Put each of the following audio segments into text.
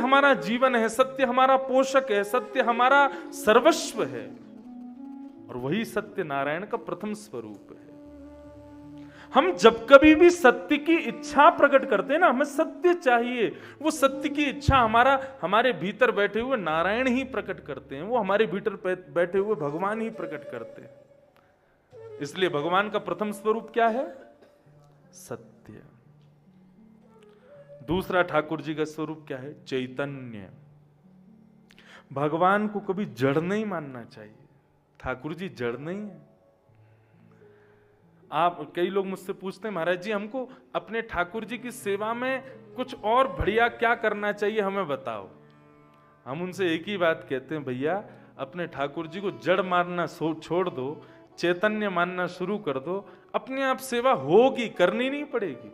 हमारा जीवन है, सत्य हमारा पोषक है, सत्य हमारा सर्वस्व है, और वही सत्य नारायण का प्रथम स्वरूप है। हम जब कभी भी सत्य की इच्छा प्रकट करते हैं ना, हमें सत्य चाहिए, वो सत्य की इच्छा हमारे भीतर बैठे हुए नारायण ही प्रकट करते हैं, वो हमारे भीतर बैठे हुए भगवान ही प्रकट करते हैं। इसलिए भगवान का प्रथम स्वरूप क्या है? सत्य। दूसरा ठाकुर जी का स्वरूप क्या है? चैतन्य। भगवान को कभी जड़ नहीं मानना चाहिए। ठाकुर जी जड़ नहीं है। कई लोग मुझसे पूछते हैं, महाराज जी हमको अपने ठाकुर जी की सेवा में कुछ और बढ़िया क्या करना चाहिए, हमें बताओ। हम उनसे एक ही बात कहते हैं, भैया अपने ठाकुर जी को जड़ मानना छोड़ दो, चैतन्य मानना शुरू कर दो, अपने आप सेवा होगी, करनी नहीं पड़ेगी।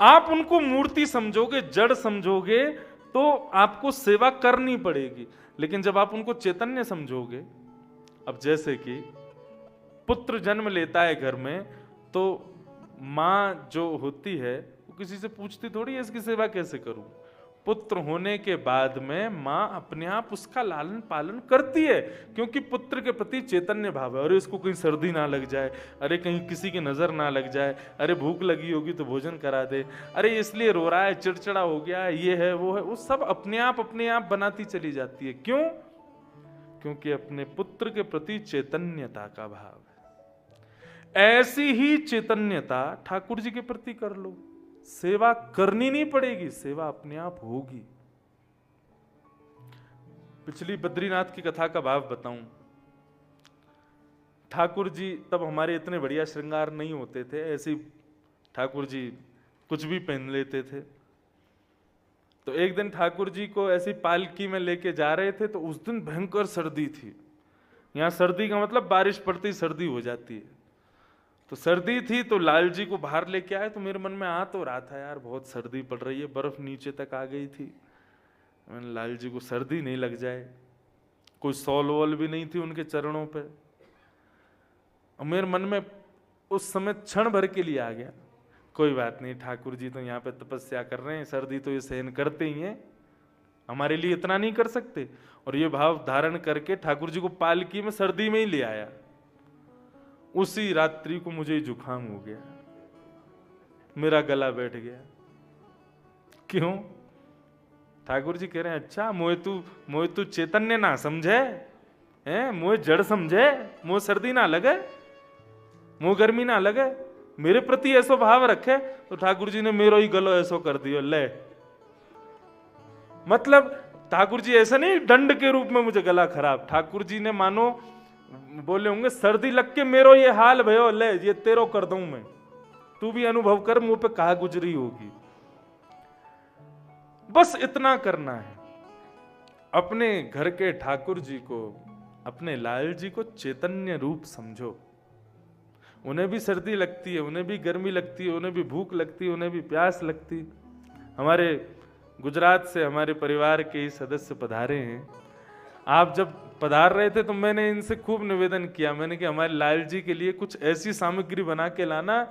आप उनको मूर्ति समझोगे, जड़ समझोगे, तो आपको सेवा करनी पड़ेगी। लेकिन जब आप उनको चैतन्य समझोगे, अब जैसे कि पुत्र जन्म लेता है घर में, तो माँ जो होती है वो किसी से पूछती थोड़ी है इसकी सेवा कैसे करूं। पुत्र होने के बाद में माँ अपने आप उसका लालन पालन करती है, क्योंकि पुत्र के प्रति चैतन्य भाव है। अरे इसको कहीं सर्दी ना लग जाए, अरे कहीं किसी की नजर ना लग जाए, अरे भूख लगी होगी तो भोजन करा दे, अरे इसलिए रो रहा है, चिड़चिड़ा हो गया, ये है वो है, वो सब अपने आप बनाती चली जाती है। क्यों? क्योंकि अपने पुत्र के प्रति चैतन्यता का भाव है। ऐसी ही चैतन्यता ठाकुर जी के प्रति कर लो, सेवा करनी नहीं पड़ेगी, सेवा अपने आप होगी। पिछली बद्रीनाथ की कथा का भाव बताऊं। ठाकुर जी तब हमारे इतने बढ़िया श्रृंगार नहीं होते थे, ऐसी ठाकुर जी कुछ भी पहन लेते थे। तो एक दिन ठाकुर जी को ऐसी पालकी में लेके जा रहे थे, तो उस दिन भयंकर सर्दी थी। यहां सर्दी का मतलब बारिश पड़ती सर्दी हो जाती है। तो सर्दी थी, तो लाल जी को बाहर लेके आए। तो मेरे मन में आ तो रहा था, यार बहुत सर्दी पड़ रही है, बर्फ नीचे तक आ गई थी, मैंने लाल जी को सर्दी नहीं लग जाए। कोई सॉल वॉल भी नहीं थी उनके चरणों पे। और मेरे मन में उस समय क्षण भर के लिए आ गया, कोई बात नहीं, ठाकुर जी तो यहाँ पे तपस्या कर रहे हैं, सर्दी तो ये सहन करते ही हैं, हमारे लिए इतना नहीं कर सकते। और ये भाव धारण करके ठाकुर जी को पालकी में सर्दी में ही ले आया। उसी रात्रि को मुझे जुकाम हो गया, मेरा गला बैठ गया। क्यों? ठाकुर जी कह रहे हैं, अच्छा मोए तू चैतन्य ना समझे हैं, मोए जड़ समझे, मोए सर्दी ना लगे, मोए गर्मी ना लगे, मेरे प्रति ऐसो भाव रखे। तो ठाकुर जी ने मेरो ही गलो ऐसो कर दियो, ले। मतलब ठाकुर जी ऐसा नहीं दंड के रूप में मुझे गला खराब, ठाकुर जी ने मानो बोले होंगे सर्दी लग के मेरो ये हाल भयो, ले ये तेरो कर दूं मैं, तू भी अनुभव कर मुंह पे कहा गुजरी होगी। बस इतना करना है, अपने घर के ठाकुर जी को, अपने लाल जी को चैतन्य रूप समझो। उन्हें भी सर्दी लगती है, उन्हें भी गर्मी लगती है, उन्हें भी भूख लगती है, उन्हें भी प्यास लगती है। हमारे गुजरात से हमारे परिवार के सदस्य पधारे हैं। आप जब पधार रहे थे तो मैंने इनसे खूब निवेदन किया, मैंने कि हमारे लाल जी के लिए कुछ ऐसी सामग्री बना के लाना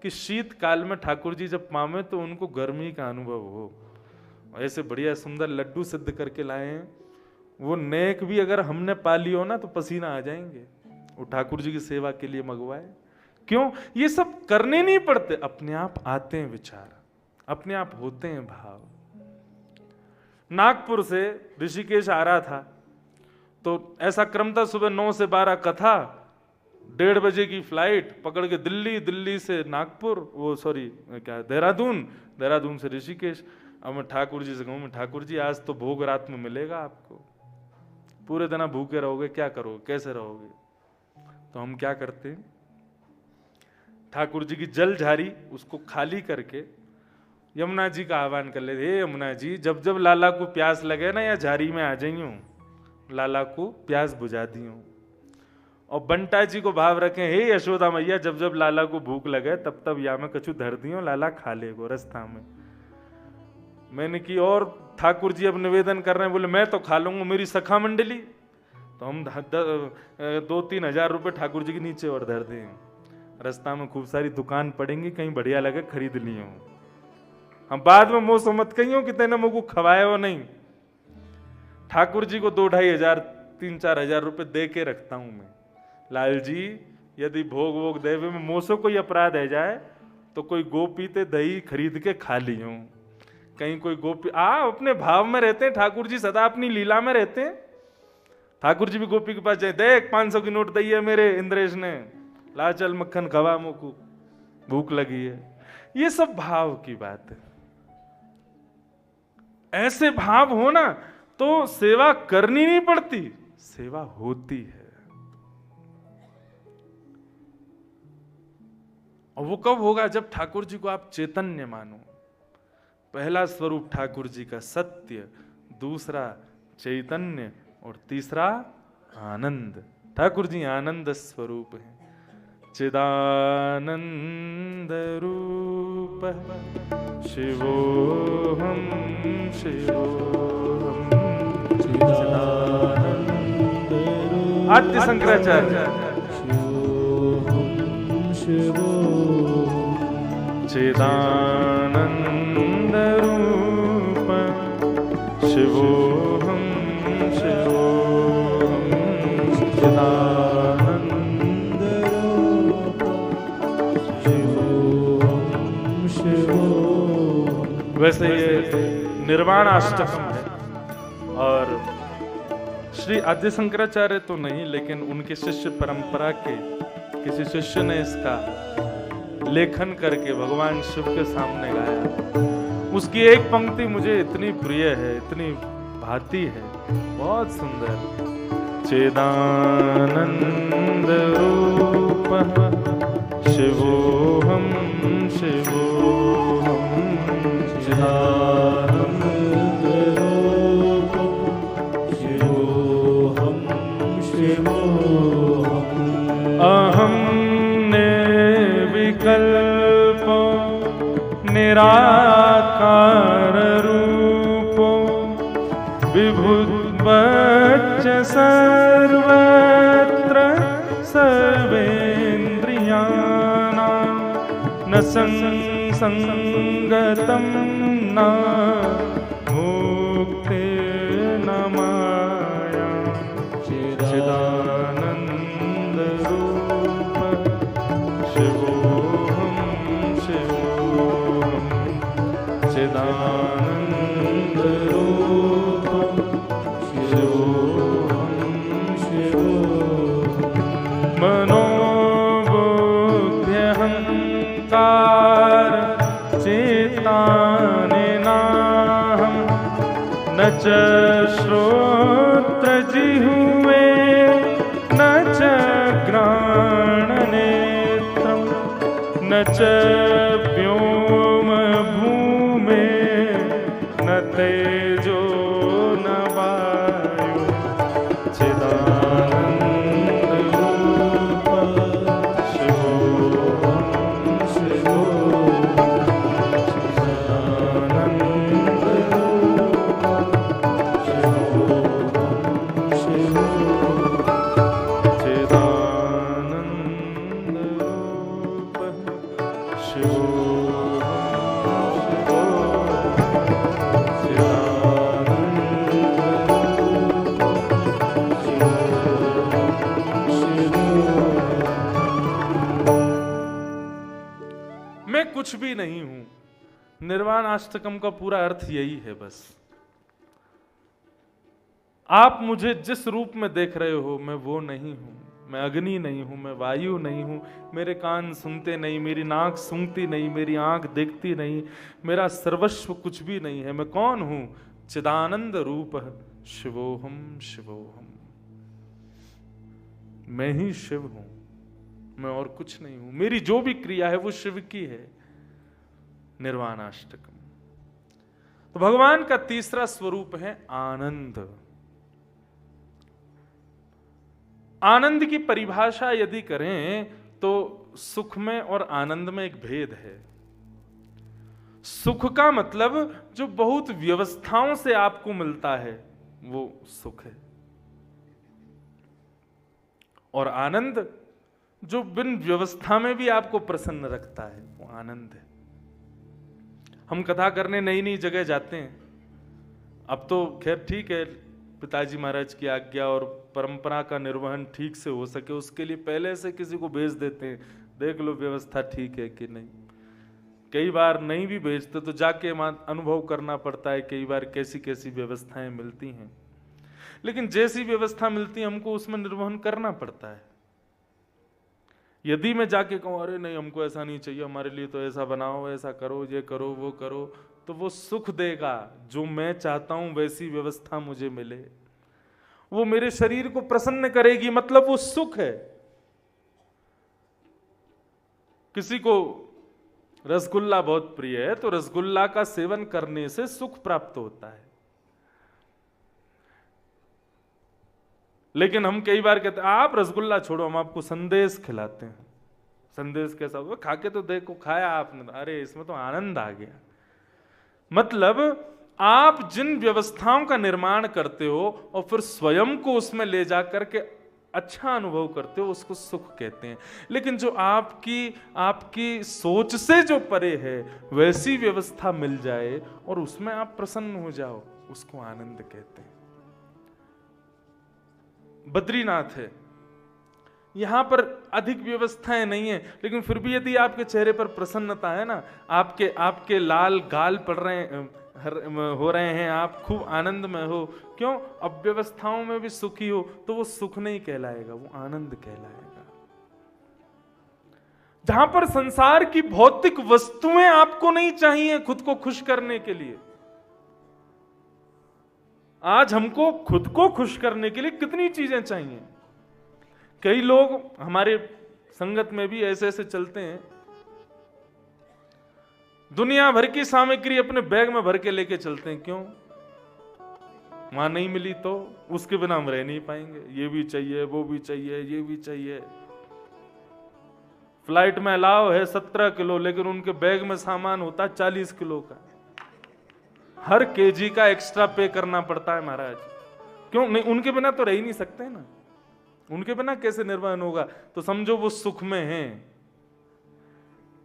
कि शीतकाल में ठाकुर जी जब पावे तो उनको गर्मी का अनुभव हो। ऐसे बढ़िया सुंदर लड्डू सिद्ध करके लाए हैं, वो नेक भी अगर हमने पा लियो ना तो पसीना आ जाएंगे। वो ठाकुर जी की सेवा के लिए मंगवाए। क्यों? ये सब करने नहीं पड़ते, अपने आप आते हैं विचार, अपने आप होते हैं भाव। नागपुर से ऋषिकेश आ रहा था, तो ऐसा क्रम था सुबह 9 से 12 कथा, 1:30 बजे की फ्लाइट पकड़ के दिल्ली से नागपुर, देहरादून से ऋषिकेश। अब मैं ठाकुर जी से कहूँ, ठाकुर जी आज तो भोग रात में मिलेगा आपको, पूरे दिन भूखे रहोगे, क्या करोगे, कैसे रहोगे? तो हम क्या करते हैं, ठाकुर जी की जल झारी उसको खाली करके यमुना जी का आह्वान कर लेते, हे यमुना जी, जब जब लाला को प्यास लगे ना, या झारी में आ जाइयो, लाला को प्यास बुझा दियो। और बंटा जी को भाव रखें, हे यशोदा मैया, जब जब लाला को भूख लगे तब तब या में कछु धर दियो, लाला खा लेगो रास्ता में। मैंने की, और ठाकुर जी अब निवेदन कर रहे हैं, बोले मैं तो खा लूंगा, मेरी सखा मंडली। तो हम 2-3 हजार रुपए ठाकुर जी के नीचे और धर दें, रास्ता में खूब सारी दुकान पड़ेंगी, कहीं बढ़िया लगे खरीद लियो। हम बाद में मोह मत कहियो कि तेने मुझको खवाया वो नहीं। ठाकुर जी को 2-2,500 3-4 रुपए दे के रखता हूं मैं, लाल जी यदि भोग वोग देवे में मोसो कोई अपराध है जाए तो कोई गोपीते दही खरीद के खा ली हूं। कहीं कोई गोपी अपने भाव में रहते हैं, ठाकुर जी सदा अपनी लीला में रहते हैं। ठाकुर जी भी गोपी के पास जाए, देख 500 की नोट दी है मेरे इंद्रेश ने, ला चल मक्खन खवा मुझको भूख लगी है। ये सब भाव की बात है। ऐसे भाव हो ना तो सेवा करनी नहीं पड़ती, सेवा होती है। और वो कब होगा? जब ठाकुर जी को आप चैतन्य मानो। पहला स्वरूप ठाकुर जी का सत्य, दूसरा चैतन्य और तीसरा आनंद। ठाकुर जी आनंद स्वरूप है। चिदानंद रूप शिवोहम शिवोहम चिदानंद रूप। आद्य शंकराचार्य चिदानंद रूप शिवोहम शिवोहम चिदानंद रूप शिवोहम शिवोहम। वैसे ये निर्वाण अष्टकम है और श्री आद्य शंकराचार्य तो नहीं, लेकिन उनके शिष्य परंपरा के किसी शिष्य ने इसका लेखन करके भगवान शिव के सामने गाया। उसकी एक पंक्ति मुझे इतनी प्रिय है, इतनी भाती है, बहुत सुंदर। चिदानंद रूप शिवोहम शिवोहम चिदानंद रूप शिवोहम शिवोहम अहम विकल्पो निराकार रूपो विभुवच्च सर्वत्र सर्वेन्द्रियाणां न संगतं न मुक्तिर्न माया। चिदानंद रूप शिवोहम शिवोहम चिदानंद रूप शिवोहम शिवोहम मनोबुद्ध्यहंकार चेतानेनाहं न च श्रोत्र जिह्वे न च घ्राणनेत्रं न च व्योम भूमे न तेजो न वायु। चिदानंद रूप शिवोहम शिवोहम चिदानंद रूप शिवोहम शिवोहम चिदानंद रूप मैं कुछ भी नहीं हूं। निर्वाण अष्टकम का पूरा अर्थ यही है बस। आप मुझे जिस रूप में देख रहे हो मैं वो नहीं हूं। मैं अग्नि नहीं हूं, मैं वायु नहीं हूं, मेरे कान सुनते नहीं, मेरी नाक सूंघती नहीं, मेरी आंख देखती नहीं, मेरा सर्वस्व कुछ भी नहीं है। मैं कौन हूं? चिदानंद रूप शिवोहम शिवोहम। मैं ही शिव हूं, मैं और कुछ नहीं हूं। मेरी जो भी क्रिया है वो शिव की है। निर्वाणाष्टकम। तो भगवान का तीसरा स्वरूप है आनंद। आनंद की परिभाषा यदि करें तो सुख में और आनंद में एक भेद है। सुख का मतलब जो बहुत व्यवस्थाओं से आपको मिलता है वो सुख है, और आनंद जो बिन व्यवस्था में भी आपको प्रसन्न रखता है वो आनंद है। हम कथा करने नई नई जगह जाते हैं। अब तो खैर ठीक है, पिताजी महाराज की आज्ञा और परंपरा का निर्वहन ठीक से हो सके उसके लिए पहले से किसी को भेज देते हैं, देख लो व्यवस्था ठीक है कि नहीं। कई बार नहीं भी भेजते तो जाके अनुभव करना पड़ता है कई बार कैसी कैसी व्यवस्थाएं मिलती हैं, लेकिन जैसी व्यवस्था मिलती है हमको उसमें निर्वहन करना पड़ता है। यदि मैं जाके कहूँ अरे नहीं हमको ऐसा नहीं चाहिए, हमारे लिए तो ऐसा बनाओ, ऐसा करो, ये करो, वो करो, तो वो सुख देगा जो मैं चाहता हूं वैसी व्यवस्था मुझे मिले, वो मेरे शरीर को प्रसन्न करेगी, मतलब वो सुख है। किसी को रसगुल्ला बहुत प्रिय है तो रसगुल्ला का सेवन करने से सुख प्राप्त होता है, लेकिन हम कई बार कहते हैं आप रसगुल्ला छोड़ो, हम आपको संदेश खिलाते हैं। संदेश कैसा होगा? खा के तो देखो, खाया आपने, अरे इसमें तो आनंद आ गया। मतलब आप जिन व्यवस्थाओं का निर्माण करते हो और फिर स्वयं को उसमें ले जाकर के अच्छा अनुभव करते हो, उसको सुख कहते हैं। लेकिन जो आपकी सोच से जो परे है वैसी व्यवस्था मिल जाए और उसमें आप प्रसन्न हो जाओ, उसको आनंद कहते हैं। बद्रीनाथ है, यहां पर अधिक व्यवस्थाएं नहीं है, लेकिन फिर भी यदि आपके चेहरे पर प्रसन्नता है ना, आपके लाल गाल पड़ रहे हैं, हो रहे हैं, आप खूब आनंद में हो, क्यों? अब व्यवस्थाओं में भी सुखी हो, तो वो सुख नहीं कहलाएगा, वो आनंद कहलाएगा। जहां पर संसार की भौतिक वस्तुएं आपको नहीं चाहिए खुद को खुश करने के लिए। आज हमको खुद को खुश करने के लिए कितनी चीजें चाहिए। कई लोग हमारे संगत में भी ऐसे ऐसे चलते हैं, दुनिया भर की सामग्री अपने बैग में भर के लेके चलते हैं। क्यों? वहां नहीं मिली तो उसके बिना हम रह नहीं पाएंगे, ये भी चाहिए, वो भी चाहिए, ये भी चाहिए। फ्लाइट में अलाउ है 17 किलो, लेकिन उनके बैग में सामान होता है 40 किलो का। हर केजी का एक्स्ट्रा पे करना पड़ता है महाराज। क्यों? नहीं, उनके बिना तो रह ही नहीं सकते ना, उनके बिना कैसे निर्वहन होगा? तो समझो वो सुख में हैं,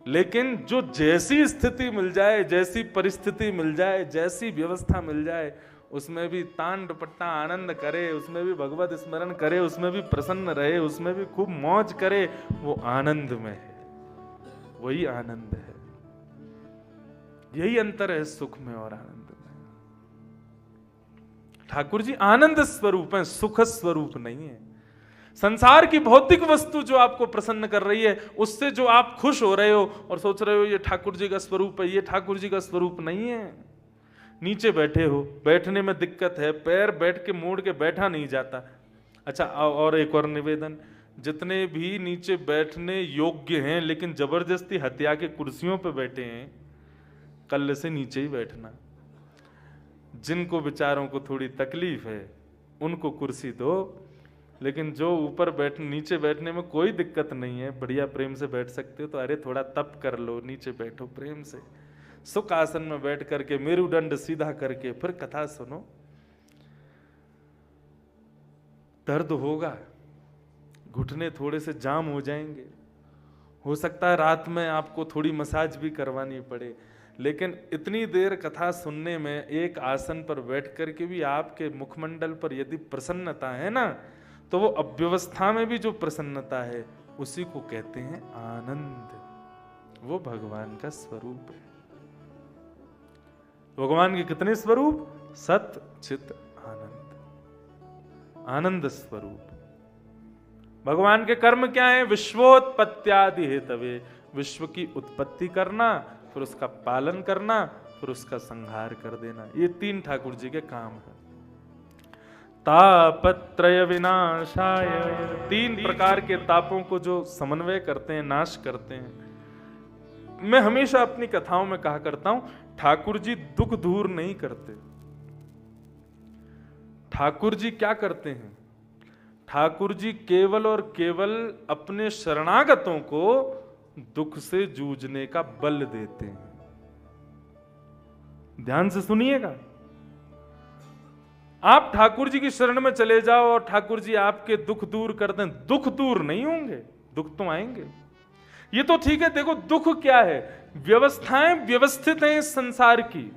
लेकिन जो जैसी स्थिति मिल जाए, जैसी परिस्थिति मिल जाए, जैसी व्यवस्था मिल जाए, उसमें भी तान दुपट्टा आनंद करे, उसमें भी भगवत स्मरण करे, उसमें भी प्रसन्न रहे, उसमें भी खूब मौज करे, वो आनंद में है, वही आनंद है। यही अंतर है सुख में और आनंद में। ठाकुर जी आनंद स्वरूप है, सुख स्वरूप नहीं है। संसार की भौतिक वस्तु जो आपको प्रसन्न कर रही है, उससे जो आप खुश हो रहे हो और सोच रहे हो ये ठाकुर जी का स्वरूप है, ये ठाकुर जी का स्वरूप नहीं है। नीचे बैठे हो, बैठने में दिक्कत है, पैर बैठ के मोड़ के बैठा नहीं जाता। अच्छा, और एक और निवेदन, जितने भी नीचे बैठने योग्य हैं लेकिन जबरदस्ती हत्या के कुर्सियों पर बैठे हैं, कल से नीचे ही बैठना। जिनको बेचारों को थोड़ी तकलीफ है उनको कुर्सी दो, लेकिन जो ऊपर नीचे बैठने में कोई दिक्कत नहीं है, बढ़िया प्रेम से बैठ सकते हो, तो अरे थोड़ा तप कर लो, नीचे बैठो प्रेम से, सुख आसन में बैठ करके मेरुदंड सीधा करके फिर कथा सुनो। दर्द होगा, घुटने थोड़े से जाम हो जाएंगे, हो सकता है रात में आपको थोड़ी मसाज भी करवानी पड़े, लेकिन इतनी देर कथा सुनने में एक आसन पर बैठ करके भी आपके मुखमंडल पर यदि प्रसन्नता है ना, तो वो अव्यवस्था में भी जो प्रसन्नता है उसी को कहते हैं आनंद। वो भगवान का स्वरूप है। भगवान के कितने स्वरूप? सत चित आनंद, आनंद स्वरूप। भगवान के कर्म क्या है? विश्वोत्पत्त्यादि हेतवे, विश्व की उत्पत्ति करना, फिर उसका पालन करना, फिर उसका संहार कर देना। ये 3 ठाकुर जी के काम है। तापत्रय विनाशाय, 3 प्रकार के तापों को जो समन्वय करते हैं, नाश करते हैं। मैं हमेशा अपनी कथाओं में कहा करता हूं, ठाकुर जी दुख दूर नहीं करते। ठाकुर जी क्या करते हैं? ठाकुर जी केवल और केवल अपने शरणागतों को दुख से जूझने का बल देते हैं। ध्यान से सुनिएगा। आप ठाकुर जी की शरण में चले जाओ और ठाकुर जी आपके दुख दूर कर दें, दुख दूर नहीं होंगे, दुख तो आएंगे। ये तो ठीक है, देखो दुख क्या है? व्यवस्थाएं व्यवस्थित हैं इस संसार की।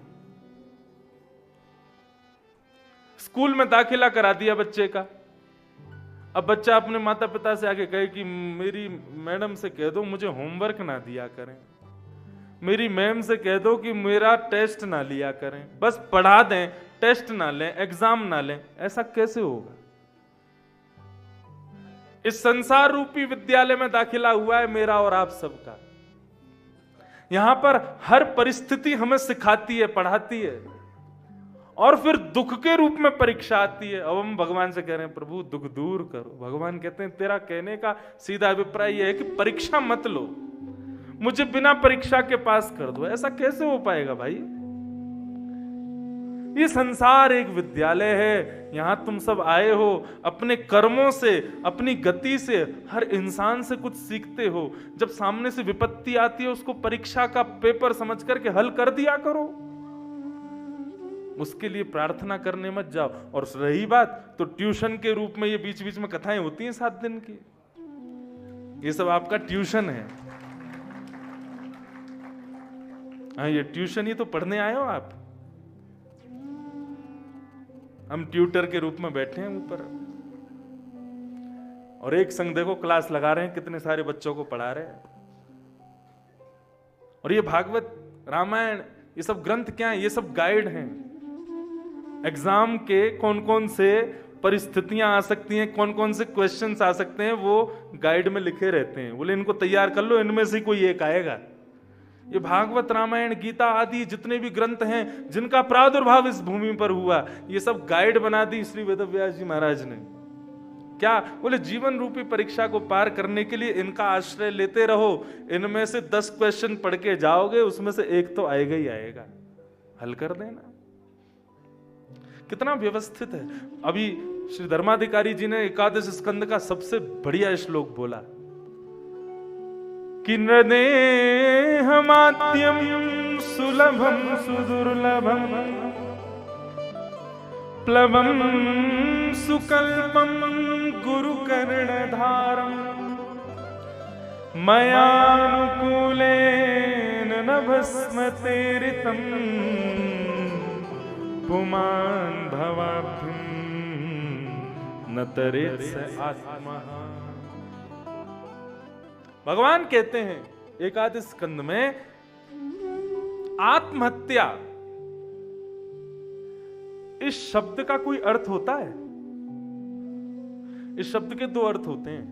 स्कूल में दाखिला करा दिया बच्चे का, अब बच्चा अपने माता पिता से आके कहे कि मेरी मैडम से कह दो मुझे होमवर्क ना दिया करें, मेरी मैम से कह दो कि मेरा टेस्ट ना लिया करें, बस पढ़ा दें, टेस्ट ना लें, एग्जाम ना लें। ऐसा कैसे होगा? इस संसार रूपी विद्यालय में दाखिला हुआ है मेरा और आप सबका। यहां पर हर परिस्थिति हमें सिखाती है, पढ़ाती है, और फिर दुख के रूप में परीक्षा आती है। अब हम भगवान से कह रहे हैं प्रभु दुख दूर करो। भगवान कहते हैं तेरा कहने का सीधा अभिप्राय यह है कि परीक्षा मत लो, मुझे बिना परीक्षा के पास कर दो। ऐसा कैसे हो पाएगा भाई? ये संसार एक विद्यालय है, यहां तुम सब आए हो, अपने कर्मों से, अपनी गति से हर इंसान से कुछ सीखते हो। जब सामने से विपत्ति आती है उसको परीक्षा का पेपर समझ करके हल कर दिया करो, उसके लिए प्रार्थना करने मत जाओ। और रही बात तो ट्यूशन के रूप में ये बीच बीच में कथाएं होती हैं 7 दिन की, ये सब आपका ट्यूशन है। हाँ, ये ट्यूशन ही तो पढ़ने आए हो आप। हम ट्यूटर के रूप में बैठे हैं ऊपर, और एक संग देखो क्लास लगा रहे हैं, कितने सारे बच्चों को पढ़ा रहे हैं। और ये भागवत, रामायण, ये सब ग्रंथ क्या है? ये सब गाइड हैं। एग्जाम के कौन कौन से परिस्थितियां आ सकती हैं, कौन कौन से क्वेश्चंस आ सकते हैं, वो गाइड में लिखे रहते हैं। बोले इनको तैयार कर लो, इनमें से कोई एक आएगा। ये भागवत, रामायण, गीता आदि जितने भी ग्रंथ हैं जिनका प्रादुर्भाव इस भूमि पर हुआ, ये सब गाइड बना दी श्री वेदव्यास जी महाराज ने। क्या बोले? जीवन रूपी परीक्षा को पार करने के लिए इनका आश्रय लेते रहो, इनमें से 10 क्वेश्चन पढ़ के जाओगे, उसमें से एक तो आएगा ही आएगा, हल कर देना। कितना व्यवस्थित है। अभी श्री धर्माधिकारी जी ने एकादश स्कंद का सबसे बढ़िया श्लोक बोला कि नृदेहमाद्यम सुलभम सुदुर्लभम प्लवम सुकल्पम गुरुकर्णधारम मयानुकूलेन नभस्मतेरितम पुमान भवाभ्युम न तरेत स आत्मा। भगवान कहते हैं एकादश स्कंद में, आत्महत्या इस शब्द का कोई अर्थ होता है? इस शब्द के 2 अर्थ होते हैं।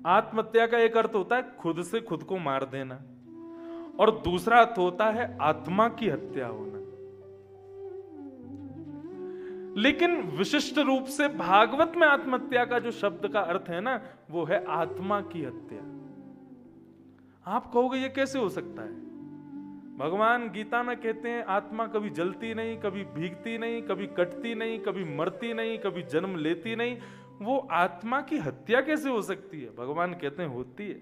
आत्महत्या का एक अर्थ होता है खुद से खुद को मार देना, और दूसरा अर्थ होता है आत्मा की हत्या होना। लेकिन विशिष्ट रूप से भागवत में आत्महत्या का जो शब्द का अर्थ है ना, वो है आत्मा की हत्या। आप कहोगे ये कैसे हो सकता है? भगवान गीता में कहते हैं आत्मा कभी जलती नहीं, कभी भीगती नहीं, कभी कटती नहीं, कभी मरती नहीं, कभी जन्म लेती नहीं। वो आत्मा की हत्या कैसे हो सकती है? भगवान कहते हैं होती है।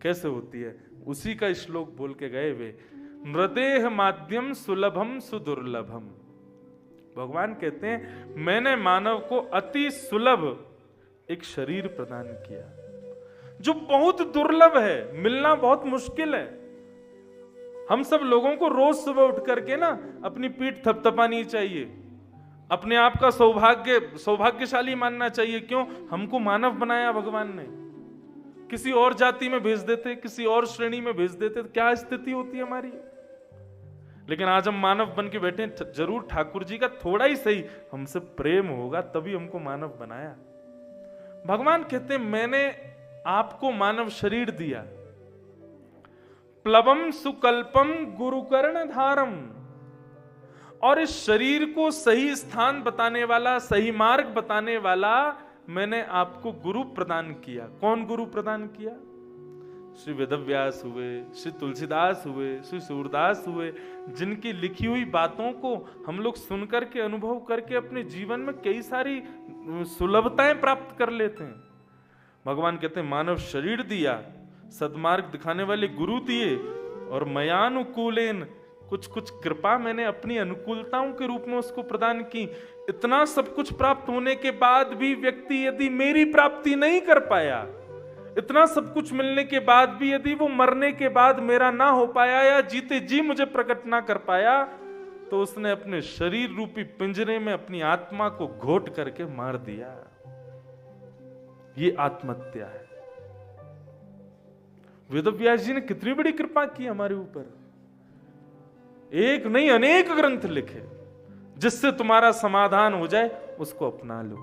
कैसे होती है? उसी का श्लोक बोल के गए वे, नृदेह माध्यम सुलभम सुदुर्लभम। भगवान कहते हैं मैंने मानव को अति सुलभ एक शरीर प्रदान किया, जो बहुत दुर्लभ है, मिलना बहुत मुश्किल है। हम सब लोगों को रोज सुबह उठ करके ना अपनी पीठ थपथपानी चाहिए, अपने आप का सौभाग्यशाली मानना चाहिए। क्यों? हमको मानव बनाया भगवान ने। किसी और जाति में भेज देते, किसी और श्रेणी में भेज देते तो क्या स्थिति होती है हमारी। लेकिन आज हम मानव बन के बैठे हैं। जरूर ठाकुर जी का थोड़ा ही सही हमसे प्रेम होगा तभी हमको मानव बनाया। भगवान कहते हैं मैंने आपको मानव शरीर दिया, प्लवम सुकल्पम गुरुकर्ण धारम, और इस शरीर को सही स्थान बताने वाला, सही मार्ग बताने वाला मैंने आपको गुरु प्रदान किया। कौन गुरु प्रदान किया? श्री वेदव्यास हुए, श्री तुलसीदास हुए, श्री सूरदास हुए, जिनकी लिखी हुई बातों को हम लोग सुन करके, अनुभव करके अपने जीवन में कई सारी सुलभताएं प्राप्त कर लेते हैं। भगवान कहते हैं मानव शरीर दिया, सद्मार्ग दिखाने वाले गुरु दिए, और मयानुकूलेन कुछ कुछ कृपा मैंने अपनी अनुकूलताओं के रूप में उसको प्रदान की। इतना सब कुछ प्राप्त होने के बाद भी व्यक्ति यदि मेरी प्राप्ति नहीं कर पाया, इतना सब कुछ मिलने के बाद भी यदि वो मरने के बाद मेरा ना हो पाया या जीते जी मुझे प्रकट ना कर पाया, तो उसने अपने शरीर रूपी पिंजरे में अपनी आत्मा को घोट करके मार दिया। ये आत्महत्या है। वेदव्यास जी ने कितनी बड़ी कृपा की हमारे ऊपर। एक नहीं अनेक ग्रंथ लिखे जिससे तुम्हारा समाधान हो जाए, उसको अपना लो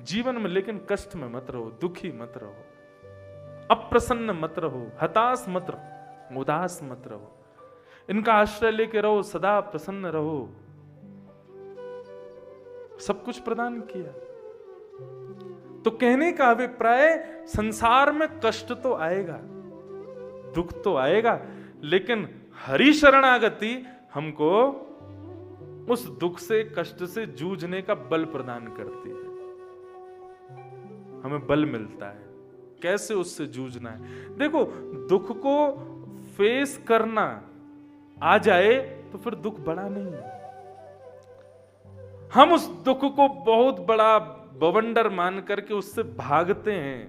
जीवन में। लेकिन कष्ट में मत रहो, दुखी मत रहो, अप्रसन्न मत रहो, हताश मत रहो, उदास मत रहो। इनका आश्रय लेके रहो, सदा प्रसन्न रहो। सब कुछ प्रदान किया। तो कहने का अभिप्राय, संसार में कष्ट तो आएगा, दुख तो आएगा, लेकिन हरि शरणागति हमको उस दुख से, कष्ट से जूझने का बल प्रदान करती है। हमें बल मिलता है कैसे उससे जूझना है। देखो, दुख को फेस करना आ जाए तो फिर दुख बड़ा नहीं है। हम उस दुख को बहुत बड़ा बवंडर मान करके उससे भागते हैं,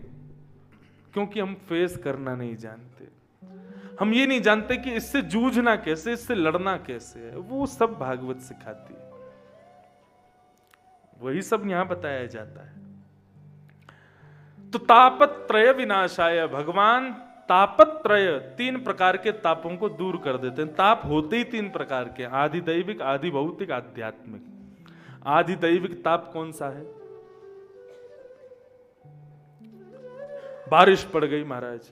क्योंकि हम फेस करना नहीं जानते। हम ये नहीं जानते कि इससे जूझना कैसे, इससे लड़ना कैसे है। वो सब भागवत सिखाती है, वही सब यहां बताया जाता है। तो तापत्रय विनाशाय, भगवान तापत्रय, 3 प्रकार के तापों को दूर कर देते हैं। ताप होते ही 3 प्रकार के, आदि दैविक, आदि भौतिक, आध्यात्मिक। आदि दैविक ताप कौन सा है? बारिश पड़ गई महाराज,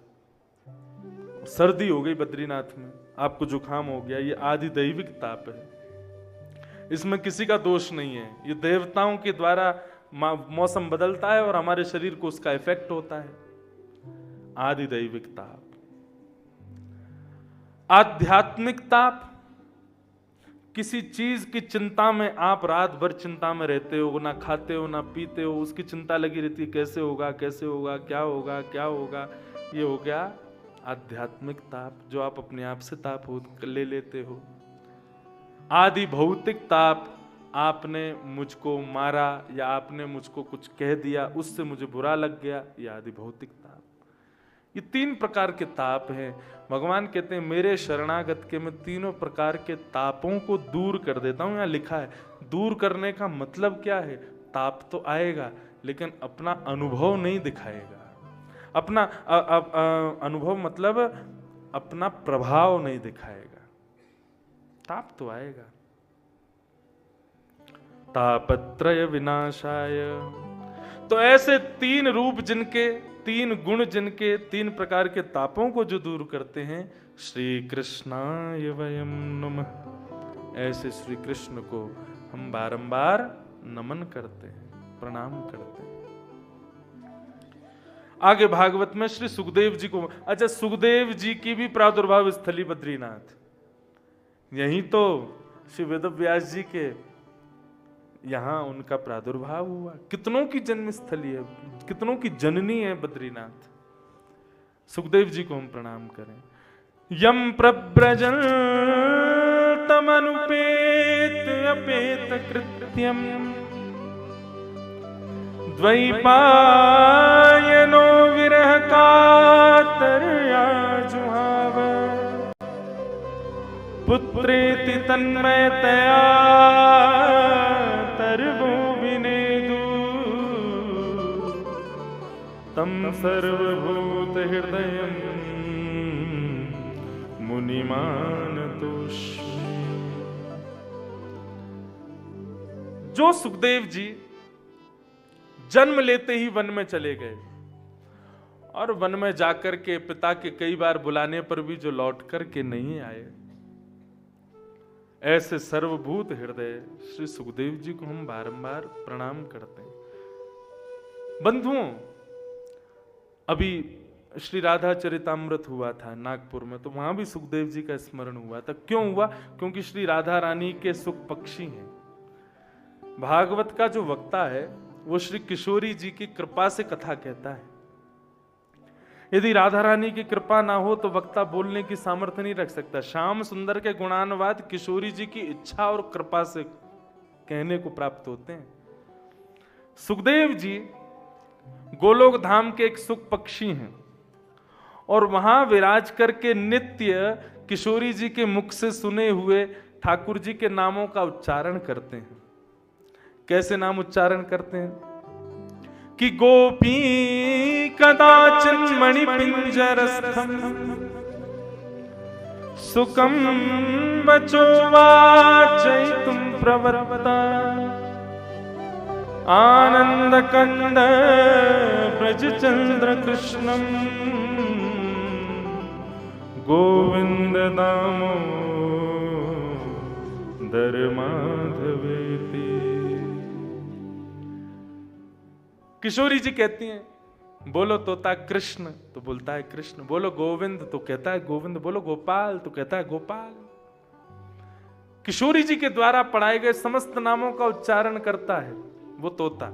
सर्दी हो गई बद्रीनाथ में, आपको जुकाम हो गया, ये आदि दैविक ताप है। इसमें किसी का दोष नहीं है, ये देवताओं के द्वारा मौसम बदलता है और हमारे शरीर को उसका इफेक्ट होता है। आदि दैविक ताप। आध्यात्मिक ताप, किसी चीज की चिंता में आप रात भर चिंता में रहते हो, ना खाते हो ना पीते हो, उसकी चिंता लगी रहती है, कैसे होगा कैसे होगा, क्या होगा क्या होगा। ये हो गया आध्यात्मिक ताप, जो आप अपने आप से ताप ले लेते हो। आदि भौतिक ताप, आपने मुझको मारा या आपने मुझको कुछ कह दिया, उससे मुझे बुरा लग गया, ये आदि भौतिक ताप। ये 3 प्रकार के ताप हैं। भगवान कहते हैं मेरे शरणागत के मैं तीनों प्रकार के तापों को दूर कर देता हूं। यहां लिखा है, दूर करने का मतलब क्या है? ताप तो आएगा लेकिन अपना अनुभव नहीं दिखाएगा। अपना अनुभव मतलब अपना प्रभाव नहीं दिखाएगा। ताप तो आएगा। तापत्रय विनाशाय, तो ऐसे 3 रूप जिनके, 3 गुण जिनके, 3 प्रकार के तापों को जो दूर करते हैं, श्री कृष्णाय वयं नमः। ऐसे श्री कृष्ण को हम बारंबार नमन करते हैं, प्रणाम करते हैं। आगे भागवत में श्री सुखदेव जी को, अच्छा सुखदेव जी की भी प्रादुर्भाव स्थली बद्रीनाथ, यही तो श्री वेदव्यास जी के यहां उनका प्रादुर्भाव हुआ। कितनों की जन्म स्थली है, कितनों की जननी है बद्रीनाथ। सुखदेव जी को हम प्रणाम करें। यम प्रव्रजन तमनुपेत अपेत कृत्यम द्वैपायनो विरह कातर्या जुहाव पुत्रेति तन्मयतया सर्वो विनेदु तम सर्वभूत हृदयं मुनिमानतोऽस्मि। जो सुखदेव जी जन्म लेते ही वन में चले गए और वन में जाकर के पिता के कई बार बुलाने पर भी जो लौट कर के नहीं आए, ऐसे सर्वभूत हृदय श्री सुखदेव जी को हम बारंबार प्रणाम करते हैं। बंधुओं, अभी श्री राधा चरितामृत हुआ था नागपुर में, तो वहां भी सुखदेव जी का स्मरण हुआ था। क्यों हुआ? क्योंकि श्री राधा रानी के सुख पक्षी हैं। भागवत का जो वक्ता है वो श्री किशोरी जी की कृपा से कथा कहता है। यदि राधा रानी की कृपा ना हो तो वक्ता बोलने की सामर्थ्य नहीं रख सकता। श्याम सुंदर के गुणानुवाद किशोरी जी की इच्छा और कृपा से कहने को प्राप्त होते हैं। सुखदेव जी गोलोक धाम के एक सुख पक्षी हैं और वहां विराज करके नित्य किशोरी जी के मुख से सुने हुए ठाकुर जी के नामों का उच्चारण करते हैं। कैसे नाम उच्चारण करते हैं कि गोपी कदाचिन मणि पिंजरस्थम सुखम बचोवाचयितुम प्रवृत्ता आनंद कंद ब्रज चंद्र कृष्णम गोविंद दामोदर माधवेति। किशोरी जी कहती हैं बोलो तोता कृष्ण तो बोलता है कृष्ण, बोलो गोविंद तो कहता है गोविंद, बोलो गोपाल तो कहता है गोपाल। किशोरी जी के द्वारा पढ़ाए गए समस्त नामों का उच्चारण करता है वो तोता,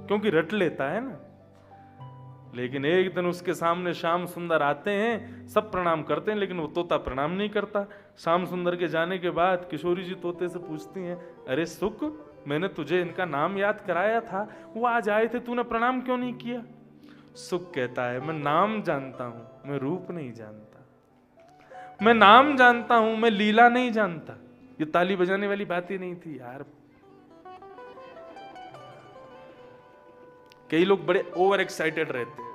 क्योंकि रट लेता है ना। लेकिन एक दिन उसके सामने श्याम सुंदर आते हैं, सब प्रणाम करते हैं, लेकिन वो तोता प्रणाम नहीं करता। श्याम सुंदर के जाने के बाद किशोरी जी तोते से पूछती हैं, अरे सुख, मैंने तुझे इनका नाम याद कराया था, वो आज आए थे, तूने प्रणाम क्यों नहीं किया? सुख कहता है, मैं नाम जानता हूं, मैं रूप नहीं जानता। मैं नाम जानता हूं, मैं लीला नहीं जानता। ये ताली बजाने वाली बात ही नहीं थी यार। कई लोग बड़े ओवर एक्साइटेड रहते हैं,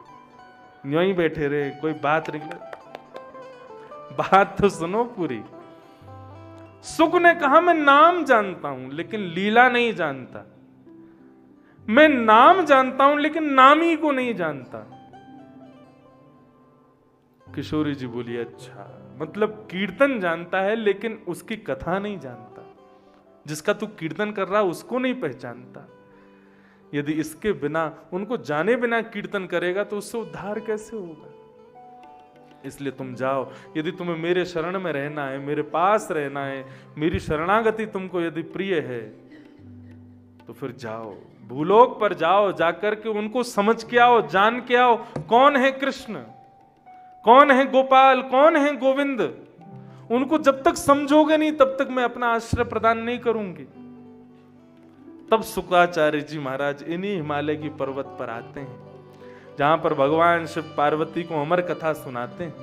यूं ही बैठे रहे, कोई बात निकले, बात तो सुनो पूरी। सुख ने कहा मैं नाम जानता हूं लेकिन लीला नहीं जानता। मैं नाम जानता हूं लेकिन नामी को नहीं जानता। किशोरी जी बोली अच्छा, मतलब कीर्तन जानता है लेकिन उसकी कथा नहीं जानता। जिसका तू कीर्तन कर रहा उसको नहीं पहचानता। यदि इसके बिना, उनको जाने बिना कीर्तन करेगा तो उससे उद्धार कैसे होगा? इसलिए तुम जाओ, यदि तुम्हें मेरे शरण में रहना है, मेरे पास रहना है, मेरी शरणागति तुमको यदि प्रिय है तो फिर जाओ, भूलोक पर जाओ, जाकर के उनको समझ के आओ, जान के आओ कौन है कृष्ण, कौन है गोपाल, कौन है गोविंद। उनको जब तक समझोगे नहीं तब तक मैं अपना आश्रय प्रदान नहीं करूंगी। तब शुक्राचार्य जी महाराज इन्हीं हिमालय की पर्वत पर आते हैं जहां पर भगवान शिव पार्वती को अमर कथा सुनाते हैं,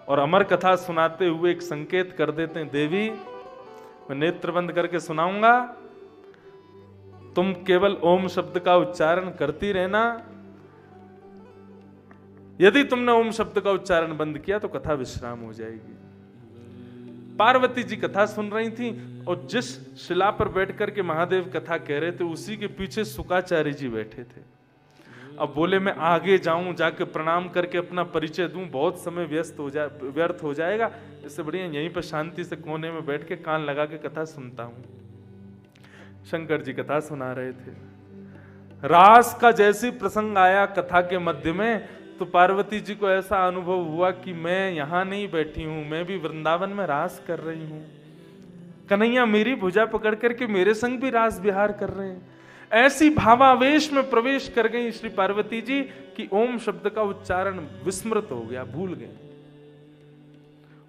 और अमर कथा सुनाते हुए एक संकेत कर देते हैं, देवी मैं नेत्र बंद करके सुनाऊंगा, तुम केवल ओम शब्द का उच्चारण करती रहना। यदि तुमने ओम शब्द का उच्चारण बंद किया तो कथा विश्राम हो जाएगी। पार्वती जी कथा सुन रही थी और जिस शिला पर बैठ करके महादेव कथा कह रहे थे उसी के पीछे शुक्राचार्य जी बैठे थे। अब बोले मैं आगे जाऊं, जाके प्रणाम करके अपना परिचय दूं, बहुत समय व्यर्थ हो जाएगा, इससे बढ़िया यहीं पर शांति से कोने में बैठ के कान लगा के कथा सुनता हूं। शंकर जी कथा सुना रहे थे। रास का जैसी प्रसंग आया कथा के मध्य में तो पार्वती जी को ऐसा अनुभव हुआ कि मैं यहां नहीं बैठी हूं, मैं भी वृंदावन में रास कर रही हूं। कन्हैया मेरी भुजा पकड़ करके मेरे संग भी रास विहार कर रहे हैं। ऐसी भावावेश में प्रवेश कर गई श्री पार्वती जी कि ओम शब्द का उच्चारण विस्मृत हो गया, भूल गए।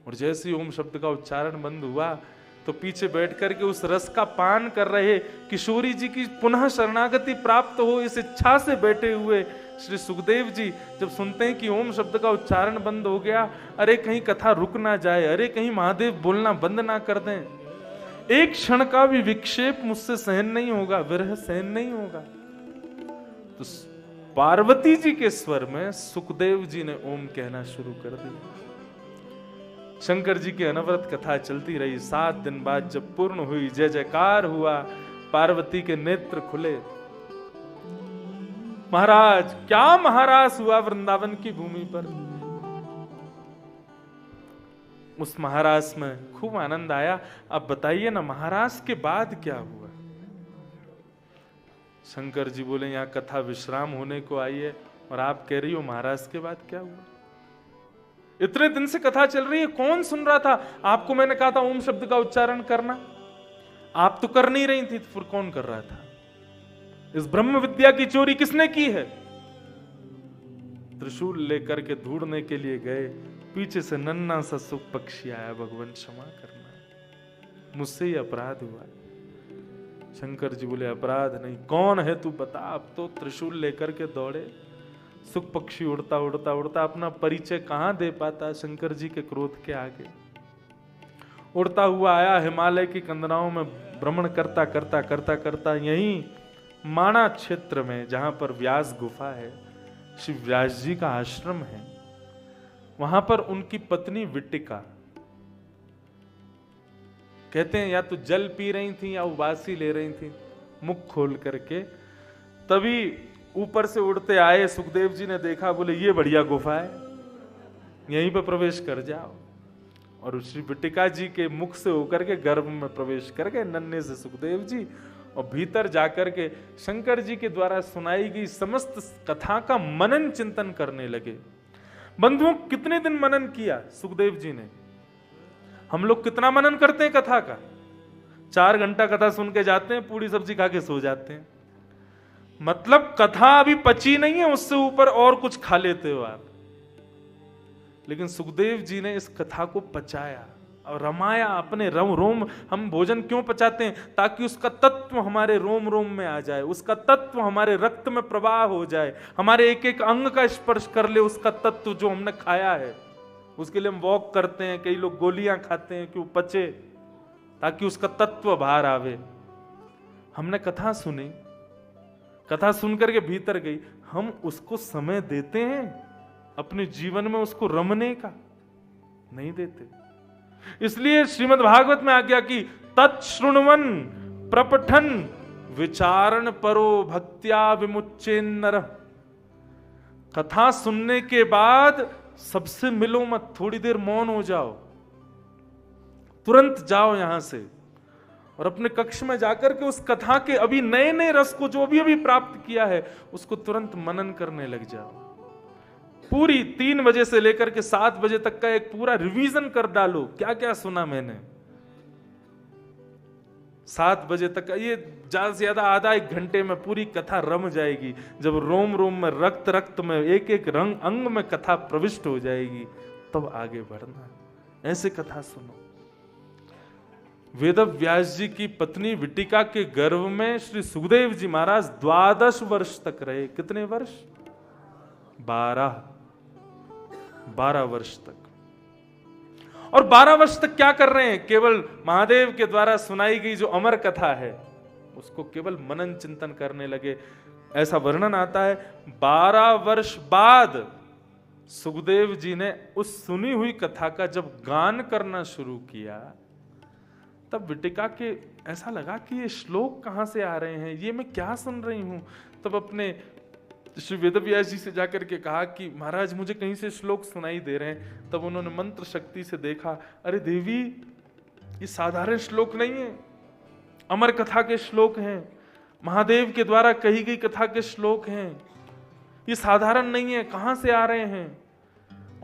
और जैसे ही ओम शब्द का उच्चारण बंद हुआ तो पीछे बैठ करके उस रस का पान कर रहे किशोरी जी की पुनः शरणागति प्राप्त हो इस इच्छा से बैठे हुए श्री सुखदेव जी जब सुनते हैं कि ओम शब्द का उच्चारण बंद हो गया, अरे कहीं कथा रुक ना जाए, अरे कहीं महादेव बोलना बंद ना कर दें, एक क्षण का भी विक्षेप मुझसे सहन नहीं होगा, विरह सहन नहीं होगा। तो पार्वती जी के स्वर में सुखदेव जी ने ओम कहना शुरू कर दिया। शंकर जी की अनवरत कथा चलती रही। 7 दिन बाद जब पूर्ण हुई, जय जयकार हुआ, पार्वती के नेत्र खुले। महाराज क्या महारास हुआ वृंदावन की भूमि पर। उस महारास में खूब आनंद आया। अब बताइए ना महारास के बाद क्या हुआ। शंकर जी बोले यहां कथा विश्राम होने को आई है और आप कह रही हो महाराज के बाद क्या हुआ। इतने दिन से कथा चल रही है, कौन सुन रहा था? आपको मैंने कहा था ओम शब्द का उच्चारण करना, आप तो कर नहीं रही थी, तो फिर कौन कर रहा था? इस ब्रह्म विद्या की चोरी किसने की है? त्रिशूल लेकर के ढूंढने के लिए गए, पीछे से नन्ना सा सुख पक्षी आया, भगवान क्षमा करना, मुझसे ही अपराध हुआ। शंकर जी बोले अपराध नहीं, कौन है तू बता। अब तो त्रिशूल लेकर के दौड़े। सुख पक्षी उड़ता उड़ता उड़ता अपना परिचय कहां दे पाता शंकर जी के क्रोध के आगे। उड़ता हुआ आया हिमालय की कंदराओं में भ्रमण करता करता करता करता यहीं माणा क्षेत्र में, जहां पर व्यास गुफा है, श्री व्यास जी का आश्रम है, वहां पर उनकी पत्नी विट्टिका, कहते हैं या तो जल पी रही थी या उबासी ले रही थी, मुख खोल करके। तभी ऊपर से उड़ते आए सुखदेव जी ने देखा, बोले ये बढ़िया गुफा है, यहीं पर प्रवेश कर जाओ। और श्री विट्टिका जी के मुख से होकर के गर्भ में प्रवेश कर गए नन्हे से सुखदेव जी, और भीतर जाकर के शंकर जी के द्वारा सुनाई गई समस्त कथा का मनन चिंतन करने लगे। बंधुओं, कितने दिन मनन किया सुखदेव जी ने? हम लोग कितना मनन करते हैं कथा का? 4 घंटा कथा सुन के जाते हैं, पूरी सब्जी खा के सो जाते हैं। मतलब कथा अभी पची नहीं है, उससे ऊपर और कुछ खा लेते हो आप। लेकिन सुखदेव जी ने इस कथा को पचाया और रमाया अपने रोम रोम। हम भोजन क्यों पचाते हैं? ताकि उसका तत्व हमारे रोम रोम में आ जाए, उसका तत्व हमारे रक्त में प्रवाह हो जाए, हमारे एक एक अंग का स्पर्श कर ले उसका तत्व जो हमने खाया है। उसके लिए हम वॉक करते हैं, कई लोग गोलियां खाते हैं, क्यों? पचे, ताकि उसका तत्व बाहर आवे। हमने कथा सुनी, कथा सुनकर के भीतर गई, हम उसको समय देते हैं अपने जीवन में उसको रमने का? नहीं देते। इसलिए श्रीमद् भागवत में आ गया कि तत्श्रुण्वन प्रपठन विचारण परो भक्त्या विमुच्चेन्नर। कथा सुनने के बाद सबसे मिलो मत, थोड़ी देर मौन हो जाओ, तुरंत जाओ यहां से और अपने कक्ष में जाकर के उस कथा के अभी नए नए रस को जो अभी प्राप्त किया है उसको तुरंत मनन करने लग जाओ। पूरी 3 बजे से लेकर के 7 बजे तक का एक पूरा रिवीजन कर डालो, क्या क्या सुना मैंने। 7 बजे तक का, ये ज्यादा से ज्यादा आधा 1 घंटे में पूरी कथा रम जाएगी। जब रोम रोम में, रक्त रक्त में, एक एक रंग अंग में कथा प्रविष्ट हो जाएगी, तब आगे बढ़ना। ऐसे कथा सुनो। वेद व्यास जी की पत्नी विट्टिका के गर्भ में श्री सुखदेव जी महाराज 12 वर्ष तक रहे। कितने वर्ष? 12 वर्ष तक। और 12 वर्ष तक क्या कर रहे हैं? केवल महादेव के द्वारा सुनाई गई जो अमर कथा है उसको केवल मनन चिंतन करने लगे। ऐसा वर्णन आता है 12 वर्ष बाद सुखदेव जी ने उस सुनी हुई कथा का जब गान करना शुरू किया, तब विट्टिका के ऐसा लगा कि ये श्लोक कहां से आ रहे हैं, ये मैं क्या सुन रही हूं। तब अपने श्री वेदव्यास जी से जाकर के कहा कि महाराज मुझे कहीं से श्लोक सुनाई दे रहे हैं। तब उन्होंने मंत्र शक्ति से देखा, अरे देवी ये साधारण श्लोक नहीं है, अमर कथा के श्लोक हैं, महादेव के द्वारा कही गई कथा के श्लोक हैं, ये साधारण नहीं है, कहां से आ रहे हैं।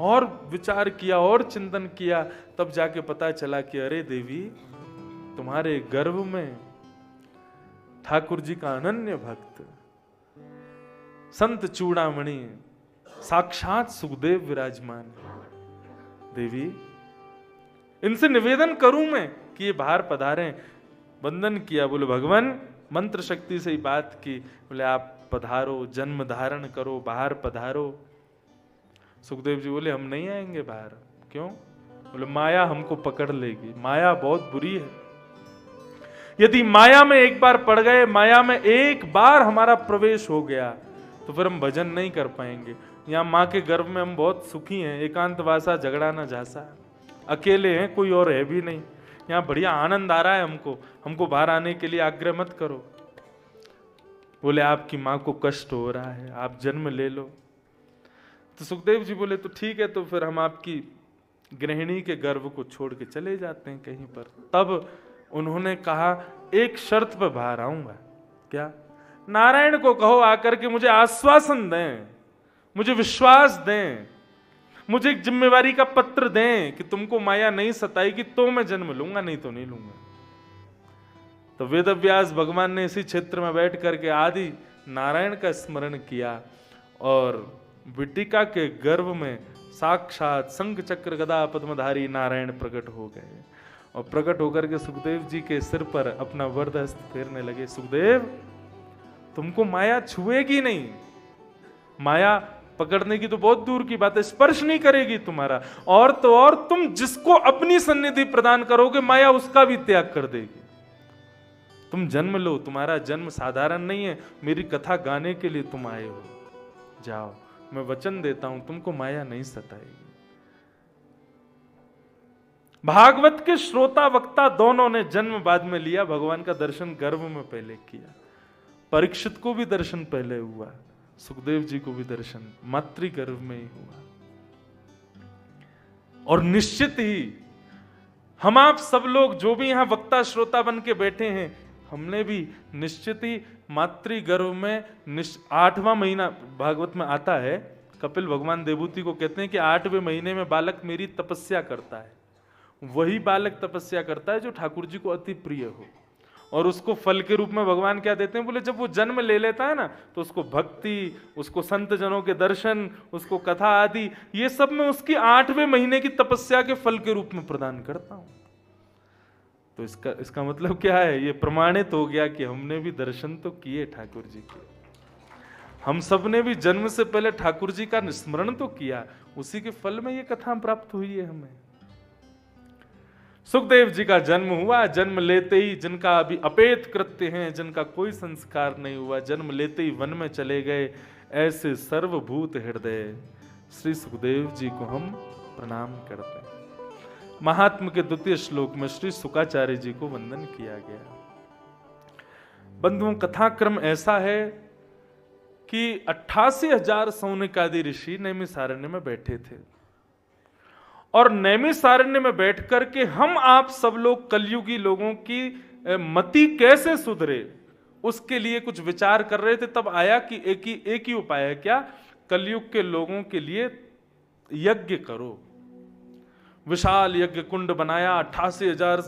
और विचार किया और चिंतन किया, तब जाके पता चला कि अरे देवी तुम्हारे गर्भ में ठाकुर जी का अनन्य भक्त संत चूड़ामणि साक्षात सुखदेव विराजमान। देवी इनसे निवेदन करूं मैं कि ये बाहर पधारें। वंदन किया, बोले भगवान मंत्र शक्ति से ही बात की, बोले आप पधारो, जन्म धारण करो, बाहर पधारो। सुखदेव जी बोले हम नहीं आएंगे बाहर। क्यों? बोले माया हमको पकड़ लेगी, माया बहुत बुरी है। यदि माया में एक बार पड़ गए, माया में एक बार हमारा प्रवेश हो गया, तो फिर हम भजन नहीं कर पाएंगे। यहाँ माँ के गर्भ में हम बहुत सुखी हैं, एकांत वासा झगड़ा ना झासा, अकेले हैं, कोई और है भी नहीं, यहाँ बढ़िया आनंद आ रहा है हमको बाहर आने के लिए आग्रह मत करो। बोले आपकी माँ को कष्ट हो रहा है, आप जन्म ले लो। तो सुखदेव जी बोले तो ठीक है, तो फिर हम आपकी गृहिणी के गर्भ को छोड़ के चले जाते हैं कहीं पर। तब उन्होंने कहा एक शर्त पर बाहर आऊंगा। क्या? नारायण को कहो आकर के मुझे आश्वासन दें, मुझे विश्वास दें, मुझे एक जिम्मेवारी का पत्र दें कि तुमको माया नहीं सताएगी तो मैं जन्म लूंगा, नहीं तो नहीं लूंगा। तो वेदव्यास भगवान ने इसी क्षेत्र में बैठ करके आदि नारायण का स्मरण किया और विट्टिका के गर्भ में साक्षात शंख चक्र गदा पद्मधारी नारायण प्रकट हो गए। और प्रकट होकर के सुखदेव जी के सिर पर अपना वरद हस्त फेरने लगे। सुखदेव, तुमको माया छुएगी नहीं, माया पकड़ने की तो बहुत दूर की बात है, स्पर्श नहीं करेगी तुम्हारा। और तो और तुम जिसको अपनी सन्निधि प्रदान करोगे, माया उसका भी त्याग कर देगी। तुम जन्म लो, तुम्हारा जन्म साधारण नहीं है, मेरी कथा गाने के लिए तुम आए हो। जाओ, मैं वचन देता हूं तुमको माया नहीं सताएगी। भागवत के श्रोता वक्ता दोनों ने जन्म बाद में लिया, भगवान का दर्शन गर्भ में पहले किया। परीक्षित को भी दर्शन पहले हुआ, सुखदेव जी को भी दर्शन मातृ गर्भ में ही हुआ। और निश्चित ही हम आप सब लोग जो भी यहां वक्ता श्रोता बन के बैठे हैं, हमने भी निश्चित ही मातृ गर्भ में 8वां महीना भागवत में आता है। कपिल भगवान देवहूति को कहते हैं कि 8वें महीने में बालक मेरी तपस्या करता है। वही बालक तपस्या करता है जो ठाकुर जी को अति प्रिय हो। और उसको फल के रूप में भगवान क्या देते हैं? बोले जब वो जन्म ले लेता है ना, तो उसको भक्ति, उसको संत जनों के दर्शन, उसको कथा आदि, ये सब मैं उसकी 8वें महीने की तपस्या के फल के रूप में प्रदान करता हूं। तो इसका मतलब क्या है? ये प्रमाणित हो गया कि हमने भी दर्शन तो किए ठाकुर जी के, हम सब ने भी जन्म से पहले ठाकुर जी का स्मरण तो किया, उसी के फल में ये कथा प्राप्त हुई है हमें। सुखदेव जी का जन्म हुआ, जन्म लेते ही जिनका अभी अपेत कृत्य हैं, जिनका कोई संस्कार नहीं हुआ, जन्म लेते ही वन में चले गए, ऐसे सर्वभूत हृदय श्री सुखदेव जी को हम प्रणाम करते हैं। महात्म के 2 श्लोक में श्री शुकाचार्य जी को वंदन किया गया। बंधुओं, कथाक्रम ऐसा है कि 88,000 सौनकादि ऋषि नैमिषारण्य में बैठे थे, और नैमिषारण्य में बैठ करके हम आप सब लोग कलयुगी लोगों की मति कैसे सुधरे, उसके लिए कुछ विचार कर रहे थे। तब आया कि एक ही उपाय है, क्या? कलयुग के लोगों के लिए यज्ञ करो। विशाल यज्ञ कुंड बनाया, 88,000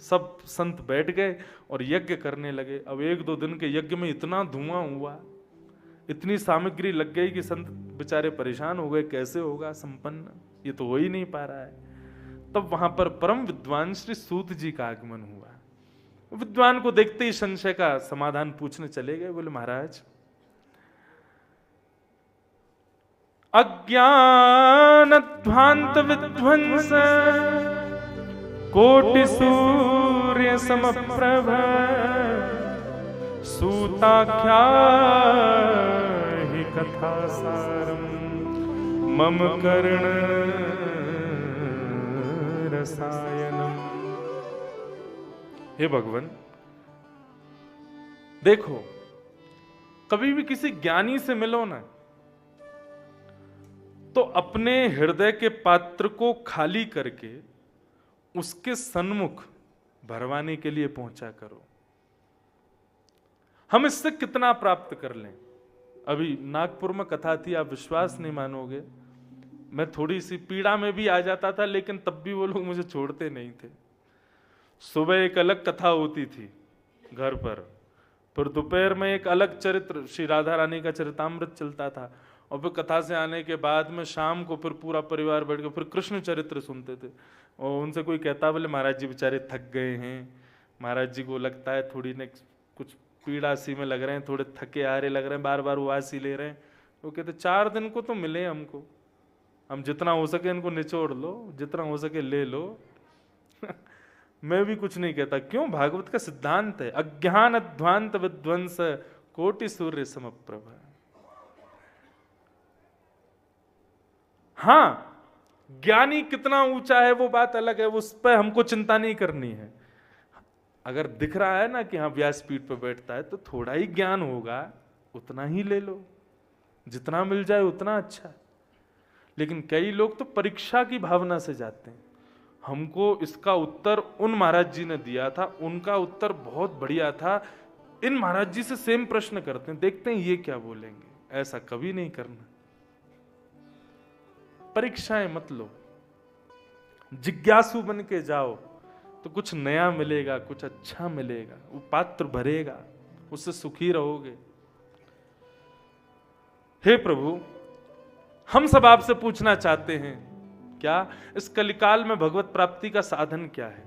सब संत बैठ गए और यज्ञ करने लगे। अब 1-2 दिन के यज्ञ में इतना धुआं हुआ, इतनी सामग्री लग गई कि संत बेचारे परेशान हो गए, कैसे होगा संपन्न, ये तो हो ही नहीं पा रहा है। तब वहां पर परम विद्वान श्री सूत जी का आगमन हुआ। विद्वान को देखते ही संशय का समाधान पूछने चले गए। बोले, महाराज, अज्ञान ध्वांत विध्वंस कोटि सूर्य समप्रभ सूताख्या हि कथा सारम मम कर्ण रसायनम। हे भगवान, देखो, कभी भी किसी ज्ञानी से मिलो ना, तो अपने हृदय के पात्र को खाली करके उसके सन्मुख भरवाने के लिए पहुंचा करो। हम इससे कितना प्राप्त कर लें। अभी नागपुर में कथा थी, आप विश्वास नहीं मानोगे, मैं थोड़ी सी पीड़ा में भी आ जाता था, लेकिन तब भी वो लोग मुझे छोड़ते नहीं थे। सुबह एक अलग कथा होती थी घर पर, फिर दोपहर में एक अलग चरित्र, श्री राधा रानी का चरितामृत चलता था, और फिर कथा से आने के बाद में शाम को फिर पूरा परिवार बैठ के फिर कृष्ण चरित्र सुनते थे। और उनसे कोई कहता, बोले महाराज जी बेचारे थक गए हैं, महाराज जी को लगता है थोड़ी ने कुछ पीड़ा सी में लग रहे हैं, थोड़े थके हारे लग रहे हैं, बार बार उबासी ले रहे हैं। वो कहते 4 दिन को तो मिले हमको, हम जितना हो सके इनको निचोड़ लो, जितना हो सके ले लो। मैं भी कुछ नहीं कहता, क्यों? भागवत का सिद्धांत है, अज्ञान अध्वांत विध्वंस कोटि सूर्य समप्रभ। हाँ, ज्ञानी कितना ऊंचा है वो बात अलग है, उस पर हमको चिंता नहीं करनी है। अगर दिख रहा है ना कि हाँ व्यासपीठ पर बैठता है, तो थोड़ा ही ज्ञान होगा, उतना ही ले लो, जितना मिल जाए उतना अच्छा। लेकिन कई लोग तो परीक्षा की भावना से जाते हैं। हमको इसका उत्तर उन महाराज जी ने दिया था, उनका उत्तर बहुत बढ़िया था, इन महाराज जी से सेम प्रश्न करते हैं, देखते हैं ये क्या बोलेंगे। ऐसा कभी नहीं करना। परीक्षाएं मत लो, जिज्ञासु बन के जाओ, तो कुछ नया मिलेगा, कुछ अच्छा मिलेगा, वो पात्र भरेगा, उससे सुखी रहोगे। हे प्रभु, हम सब आपसे पूछना चाहते हैं क्या? इस कलिकाल में भगवत प्राप्ति का साधन क्या है?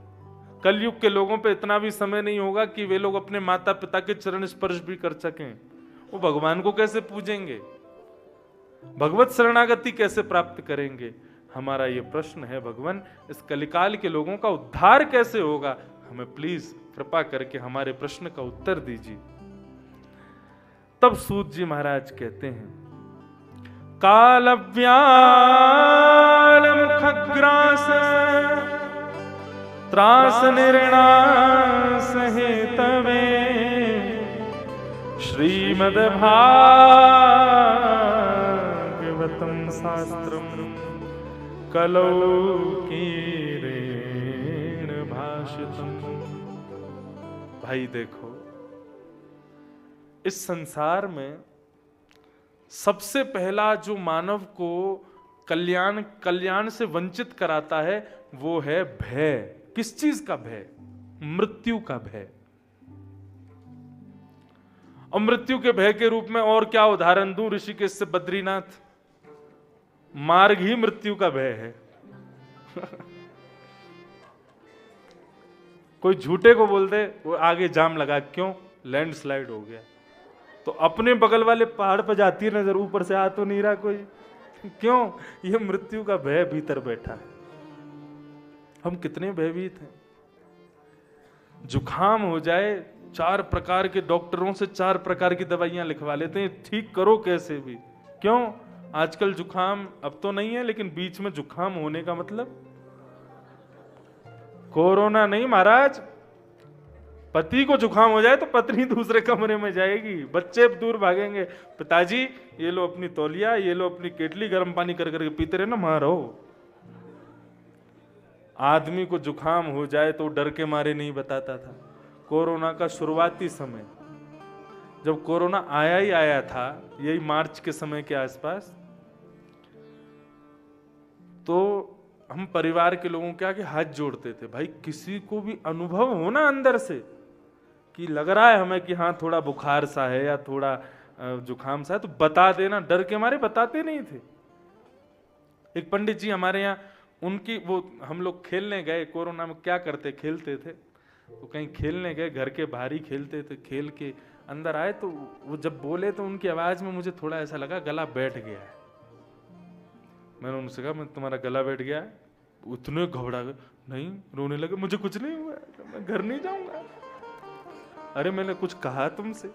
कलयुग के लोगों पे इतना भी समय नहीं होगा कि वे लोग अपने माता पिता के चरण स्पर्श भी कर सकें। वो भगवान को कैसे पूजेंगे? भगवत शरणागति कैसे प्राप्त करेंगे? हमारा ये प्रश्न है भगवान, इस कलिकाल के लोगों का उद्धार कैसे होगा? हमें प्लीज कृपा करके हमारे प्रश्न का उत्तर दीजिए। तब सूत जी महाराज कहते हैं, कालव्याल मुखग्रास त्रास निर्णास हेतवे श्रीमद् भागवतम शास्त्रम कलौ कीरेण भाषितम। भाई देखो, इस संसार में सबसे पहला जो मानव को कल्याण से वंचित कराता है वो है भय। किस चीज का भय? मृत्यु का भय। और मृत्यु के भय के रूप में और क्या उदाहरण दूं ऋषिकेश से बद्रीनाथ? मार्ग ही मृत्यु का भय है। कोई झूठे को बोल दे, वो आगे जाम लगा, क्यों? लैंडस्लाइड हो गया। तो अपने बगल वाले पहाड़ पर जाती है नजर, ऊपर से आ तो नहीं रहा कोई, क्यों? ये मृत्यु का भय भीतर बैठा है। हम कितने भयभीत हैं। जुखाम हो जाए, 4 प्रकार के डॉक्टरों से 4 प्रकार की दवाइयां लिखवा लेते हैं, ठीक करो कैसे भी। क्यों? आजकल जुखाम अब तो नहीं है, लेकिन बीच में जुखाम होने का मतलब कोरोना नहीं महाराज। पति को जुखाम हो जाए तो पत्नी दूसरे कमरे में जाएगी, बच्चे दूर भागेंगे। पिताजी ये लो अपनी तौलिया, ये लो अपनी केटली, गर्म पानी कर करके पीते रहे ना, मारो। आदमी को जुखाम हो जाए तो डर के मारे नहीं बताता था। कोरोना का शुरुआती समय, जब कोरोना आया ही आया था, यही मार्च के समय के आसपास, तो हम परिवार के लोगों के आगे हाथ जोड़ते थे, भाई किसी को भी अनुभव हो ना अंदर से कि लग रहा है हमें कि हाँ थोड़ा बुखार सा है या थोड़ा जुखाम सा है, तो बता देना। डर के मारे बताते नहीं थे। एक पंडित जी हमारे यहाँ, उनकी वो, हम लोग खेलने गए कोरोना में, क्या करते, खेलते थे, तो कहीं खेलने गए, घर के बाहर ही खेलते थे, खेल के अंदर आए तो वो जब बोले तो उनकी आवाज में मुझे थोड़ा ऐसा लगा गला बैठ गया है। मैंने उनसे कहा, मैं तुम्हारा गला बैठ गया है? उतने घबरा गए, नहीं, रोने लगे, मुझे कुछ नहीं हुआ, मैं घर नहीं जाऊंगा। अरे मैंने कुछ कहा तुमसे?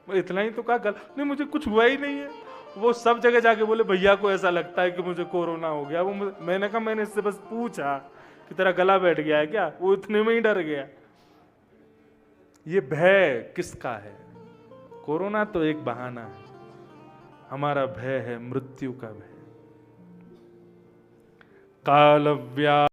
मैं इतना ही तो कहा, गला नहीं, मुझे कुछ हुआ ही नहीं है। वो सब जगह जाके बोले भैया को ऐसा लगता है कि मुझे कोरोना हो गया। वो मैंने कहा मैंने इससे बस पूछा कि तेरा गला बैठ गया है क्या? वो इतने में ही डर गया। ये भय किसका है? कोरोना तो एक बहाना है, हमारा भय है मृत्यु का भय। कालव्या